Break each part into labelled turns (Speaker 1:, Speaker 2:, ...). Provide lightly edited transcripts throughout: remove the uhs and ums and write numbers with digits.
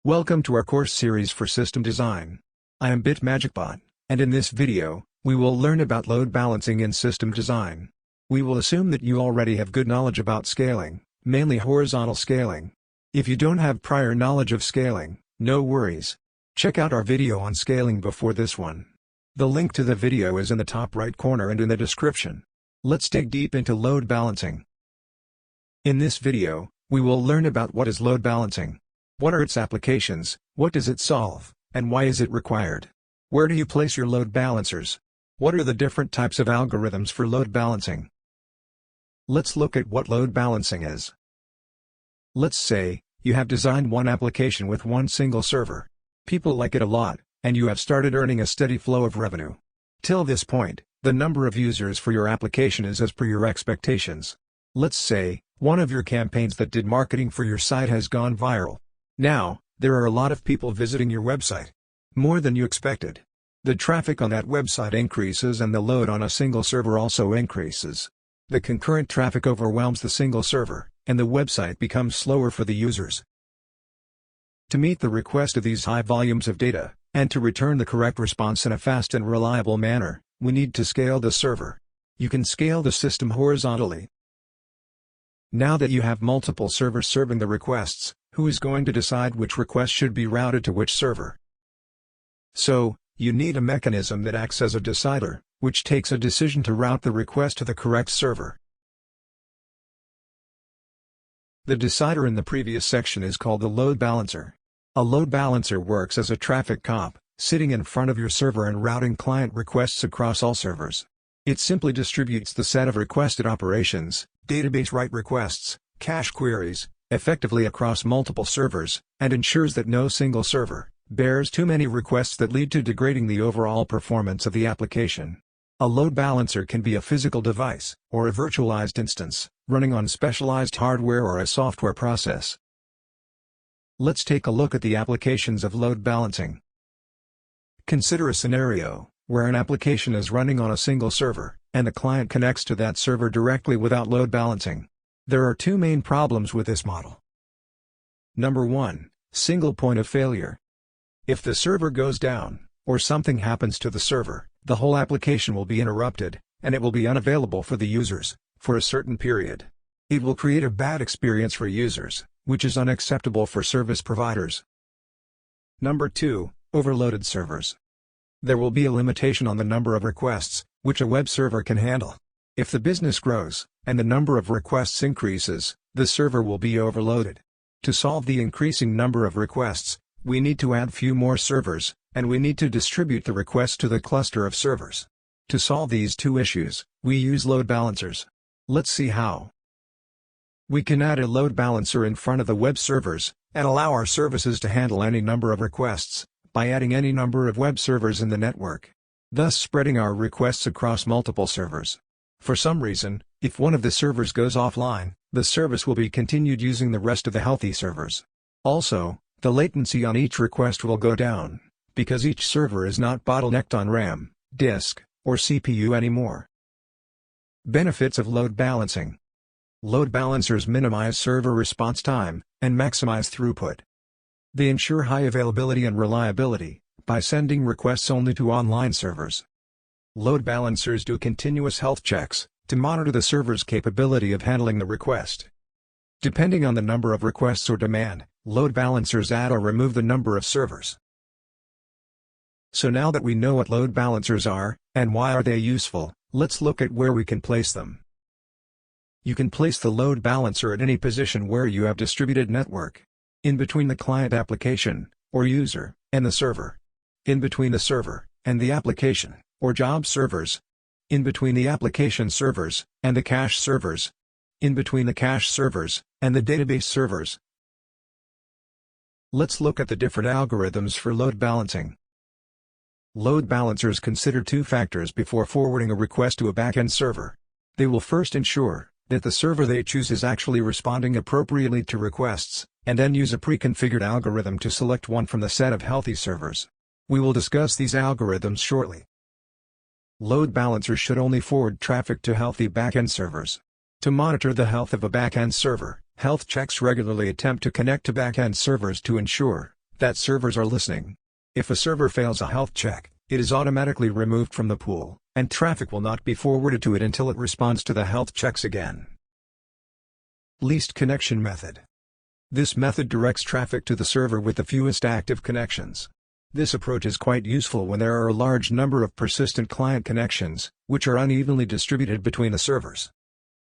Speaker 1: Welcome to our course series for system design. I am BitMagicBot, and in this video, we will learn about load balancing in system design. We will assume that you already have good knowledge about scaling, mainly horizontal scaling. If you don't have prior knowledge of scaling, no worries. Check out our video on scaling before this one. The link to the video is in the top right corner and in the description. Let's dig deep into load balancing. In this video, we will learn about what is load balancing. What are its applications, what does it solve, and why is it required? Where do you place your load balancers? What are the different types of algorithms for load balancing? Let's look at what load balancing is. Let's say, you have designed one application with one single server. People like it a lot, and you have started earning a steady flow of revenue. Till this point, the number of users for your application is as per your expectations. Let's say, one of your campaigns that did marketing for your site has gone viral. Now, there are a lot of people visiting your website. More than you expected. The traffic on that website increases and the load on a single server also increases. The concurrent traffic overwhelms the single server, and the website becomes slower for the users. To meet the request of these high volumes of data, and to return the correct response in a fast and reliable manner, we need to scale the server. You can scale the system horizontally. Now that you have multiple servers serving the requests, who is going to decide which request should be routed to which server? So, you need a mechanism that acts as a decider, which takes a decision to route the request to the correct server. The decider in the previous section is called the load balancer. A load balancer works as a traffic cop, sitting in front of your server and routing client requests across all servers. It simply distributes the set of requested operations, database write requests, cache queries, effectively across multiple servers, and ensures that no single server bears too many requests that lead to degrading the overall performance of the application. A load balancer can be a physical device, or a virtualized instance, running on specialized hardware or a software process. Let's take a look at the applications of load balancing. Consider a scenario where an application is running on a single server, and the client connects to that server directly without load balancing. There are two main problems with this model. Number 1, single point of failure. If the server goes down, or something happens to the server, the whole application will be interrupted, and it will be unavailable for the users, for a certain period. It will create a bad experience for users, which is unacceptable for service providers. Number 2, overloaded servers. There will be a limitation on the number of requests, which a web server can handle. If the business grows, and the number of requests increases, the server will be overloaded. To solve the increasing number of requests, we need to add few more servers, and we need to distribute the requests to the cluster of servers. To solve these two issues, we use load balancers. Let's see how. We can add a load balancer in front of the web servers, and allow our services to handle any number of requests, by adding any number of web servers in the network, thus spreading our requests across multiple servers. For some reason, if one of the servers goes offline, the service will be continued using the rest of the healthy servers. Also, the latency on each request will go down, because each server is not bottlenecked on RAM, disk, or CPU anymore. Benefits of load balancing. Load balancers minimize server response time, and maximize throughput. They ensure high availability and reliability, by sending requests only to online servers. Load balancers do continuous health checks, to monitor the server's capability of handling the request. Depending on the number of requests or demand, load balancers add or remove the number of servers. So now that we know what load balancers are, and why are they useful, let's look at where we can place them. You can place the load balancer at any position where you have distributed network. In between the client application, or user, and the server. In between the server, and the application, or job servers. In between the application servers, and the cache servers. In between the cache servers, and the database servers. Let's look at the different algorithms for load balancing. Load balancers consider two factors before forwarding a request to a backend server. They will first ensure that the server they choose is actually responding appropriately to requests, and then use a pre-configured algorithm to select one from the set of healthy servers. We will discuss these algorithms shortly. Load balancers should only forward traffic to healthy backend servers. To monitor the health of a backend server, health checks regularly attempt to connect to backend servers to ensure that servers are listening. If a server fails a health check, it is automatically removed from the pool, and traffic will not be forwarded to it until it responds to the health checks again. Least connection method. This method directs traffic to the server with the fewest active connections. This approach is quite useful when there are a large number of persistent client connections, which are unevenly distributed between the servers.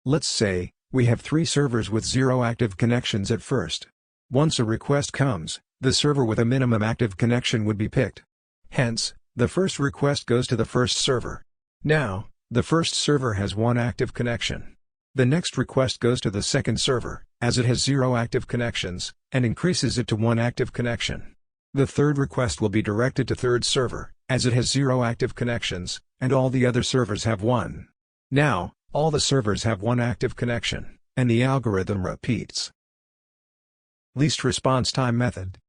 Speaker 1: Let's say, we have 3 servers with 0 active connections at first. Once a request comes, the server with a minimum active connection would be picked. Hence, the first request goes to the first server. Now, the first server has 1 active connection. The next request goes to the second server, as it has 0 active connections, and increases it to 1 active connection. The third request will be directed to third server, as it has 0 active connections, and all the other servers have 1. Now, all the servers have 1 active connection, and the algorithm repeats. Least response time method.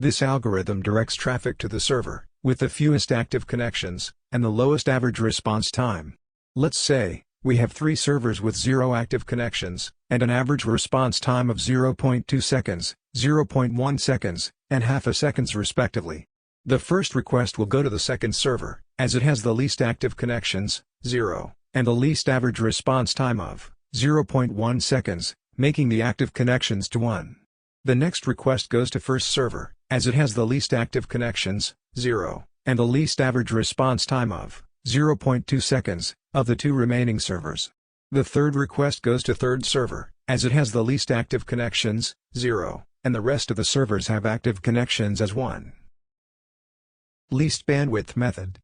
Speaker 1: This algorithm directs traffic to the server, with the fewest active connections, and the lowest average response time. Let's say, we have 3 servers with 0 active connections, and an average response time of 0.2 seconds, 0.1 seconds, and half a seconds respectively. The first request will go to the second server, as it has the least active connections, 0, and the least average response time of 0.1 seconds, making the active connections to 1. The next request goes to first server, as it has the least active connections, 0, and the least average response time of 0.2 seconds, of the 2 remaining servers. The third request goes to third server, as it has the least active connections, 0, and the rest of the servers have active connections as 1. Least bandwidth method.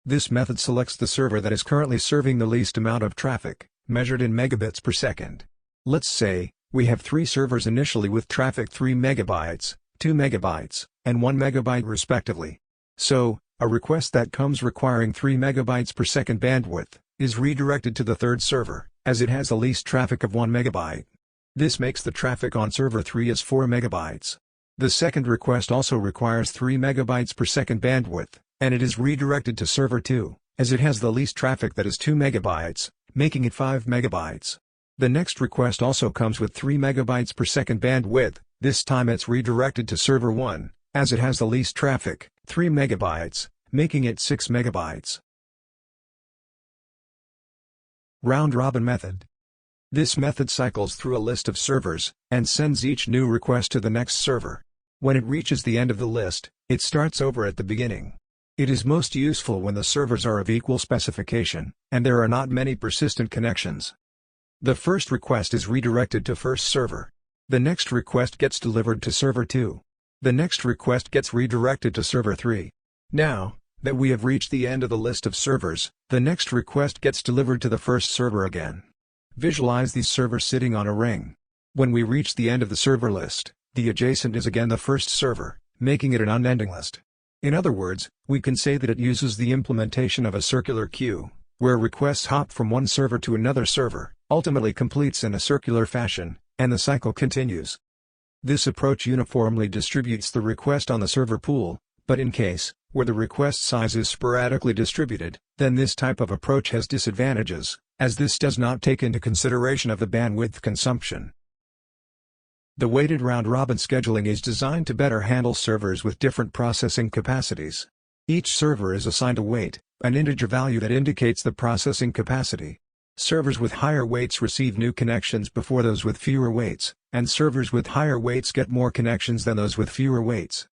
Speaker 1: This method selects the server that is currently serving the least amount of traffic, measured in megabits per second. Let's say, we have 3 servers initially with traffic 3 megabytes, 2 megabytes, and 1 megabyte respectively. So, a request that comes requiring 3 megabytes per second bandwidth, is redirected to the third server, as it has the least traffic of 1 megabyte. This makes the traffic on server 3 as 4 megabytes. The second request also requires 3 megabytes per second bandwidth, and it is redirected to server 2, as it has the least traffic that is 2 megabytes, making it 5 megabytes. The next request also comes with 3 megabytes per second bandwidth, this time it's redirected to server 1, as it has the least traffic, 3 megabytes, making it 6 megabytes. Round-robin method. This method cycles through a list of servers, and sends each new request to the next server. When it reaches the end of the list, it starts over at the beginning. It is most useful when the servers are of equal specification, and there are not many persistent connections. The first request is redirected to first server. The next request gets delivered to server 2. The next request gets redirected to server 3. Now, that we have reached the end of the list of servers, the next request gets delivered to the first server again. Visualize these servers sitting on a ring. When we reach the end of the server list, the adjacent is again the first server, making it an unending list. In other words, we can say that it uses the implementation of a circular queue, where requests hop from one server to another server, ultimately completes in a circular fashion, and the cycle continues. This approach uniformly distributes the request on the server pool, but in case where the request size is sporadically distributed, then this type of approach has disadvantages, as this does not take into consideration of the bandwidth consumption. The weighted round-robin scheduling is designed to better handle servers with different processing capacities. Each server is assigned a weight, an integer value that indicates the processing capacity. Servers with higher weights receive new connections before those with fewer weights, and servers with higher weights get more connections than those with fewer weights.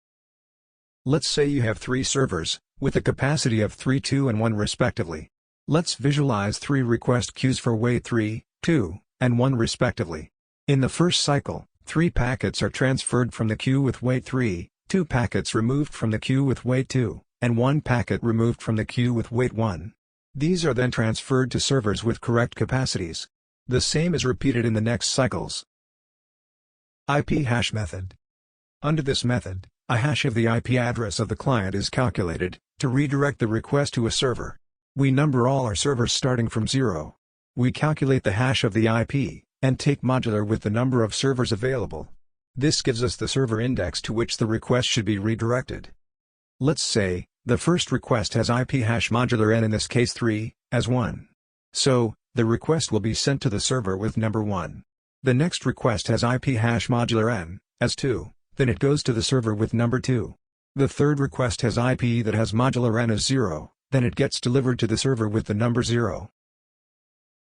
Speaker 1: Let's say you have 3 servers, with a capacity of 3, 2 and 1 respectively. Let's visualize 3 request queues for weight 3, 2, and 1 respectively. In the first cycle, 3 packets are transferred from the queue with weight 3, 2 packets removed from the queue with weight 2, and 1 packet removed from the queue with weight 1. These are then transferred to servers with correct capacities. The same is repeated in the next cycles. IP hash method. Under this method, a hash of the IP address of the client is calculated, to redirect the request to a server. We number all our servers starting from 0. We calculate the hash of the IP, and take modular with the number of servers available. This gives us the server index to which the request should be redirected. Let's say, the first request has IP hash modular n, in this case 3, as 1. So, the request will be sent to the server with number 1. The next request has IP hash modular n, as 2, Then it goes to the server with number 2. The third request has IP that has modular N as 0, then it gets delivered to the server with the number 0.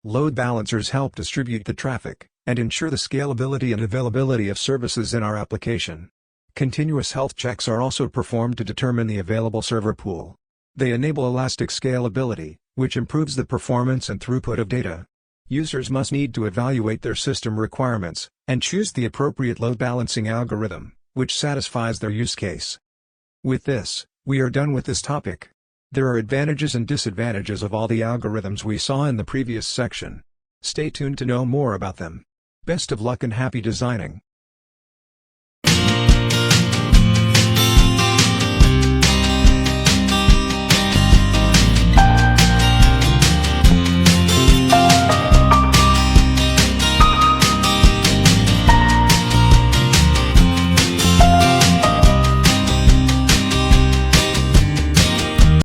Speaker 1: Load balancers help distribute the traffic, and ensure the scalability and availability of services in our application. Continuous health checks are also performed to determine the available server pool. They enable elastic scalability, which improves the performance and throughput of data. Users must need to evaluate their system requirements, and choose the appropriate load balancing algorithm, which satisfies their use case. With this, we are done with this topic. There are advantages and disadvantages of all the algorithms we saw in the previous section. Stay tuned to know more about them. Best of luck and happy designing!